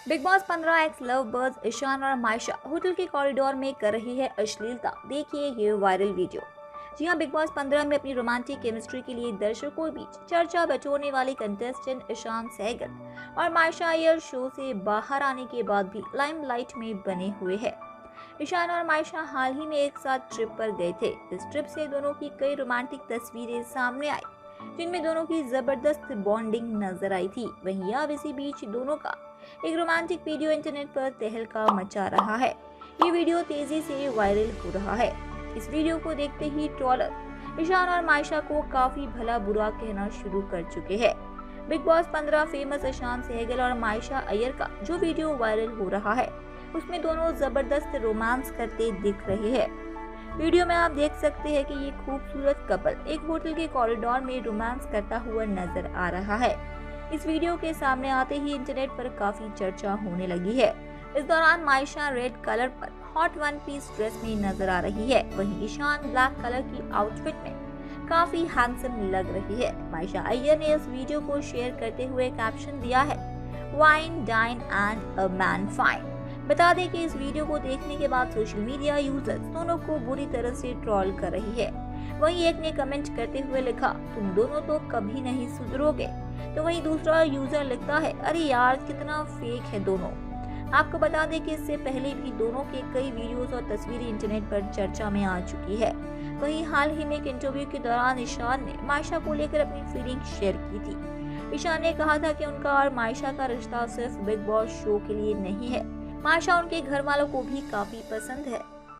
Big Boss 15 ex love birds Ishaan और Maisha hotel के corridor में कर रही है अश्लीलता। देखिए ये वायरल वीडियो। जी हाँ, बिग बॉस 15 में अपनी रोमांटिक केमिस्ट्री के लिए दर्शकों के बीच चर्चा बटोरने वाली कंटेस्टेंट ईशान सहगल और मायशा अय्यर शो से बाहर आने के बाद भी लाइमलाइट में बने हुए हैं। ईशान और मायशा हाल ही में एक साथ ट्रिप पर गए थे। इस ट्रिप से दोनों की कई रोमांटिक तस्वीरें सामने आई, जिनमें दोनों की जबरदस्त बॉन्डिंग नजर आई थी। वहीं अब इसी बीच दोनों का एक रोमांटिक वीडियो इंटरनेट पर तहलका मचा रहा है। ये वीडियो तेजी से वायरल हो रहा है। इस वीडियो को देखते ही ट्रोलर ईशान और मायशा को काफी भला बुरा कहना शुरू कर चुके हैं। Bigg Boss 15 famous Ishaan Sehgal और मायशा अय्यर का जो वीडियो वायरल हो रहा है, उसमें दोनों जबरदस्त रोमांस करते दिख रहे हैं। वीडियो में आप देख सकते हैं कि ये खूबसूरत कपल एक होटल के कॉरिडोर में रोमांस करता हुआ नजर आ रहा है। इस वीडियो के सामने आते ही इंटरनेट पर काफी चर्चा होने लगी है। इस दौरान मायशा रेड कलर पर हॉट वन पीस ड्रेस में नजर आ रही है। वहीं ईशान ब्लैक कलर की आउटफिट में काफी हैंडसम लग रही है। मायशा अय्यर ने इस वीडियो को शेयर करते हुए कैप्शन दिया है, wine dine and a man fine. बता दें कि इस वीडियो को देखने के बाद सोशल मीडिया यूजर्स दोनों को बुरी तरह से ट्रोल कर रही है। वहीं एक ने कमेंट करते हुए लिखा, तुम दोनों तो कभी नहीं सुधरोगे। तो वहीं दूसरा यूजर लिखता है, अरे यार कितना फेक है दोनों। आपको बता दें कि इससे पहले भी दोनों के कई वीडियोस और तस्वीरें इंटरनेट पर चर्चा में आ चुकी है। वहीं हाल ही में एक इंटरव्यू के दौरान ईशान ने मायशा को लेकर अपनी फीलिंग शेयर की थी। ईशान ने कहा था कि उनका और मायशा का रिश्ता सिर्फ बिग बॉस शो के लिए नहीं है, मायशा उनके घर वालों को भी काफी पसंद है।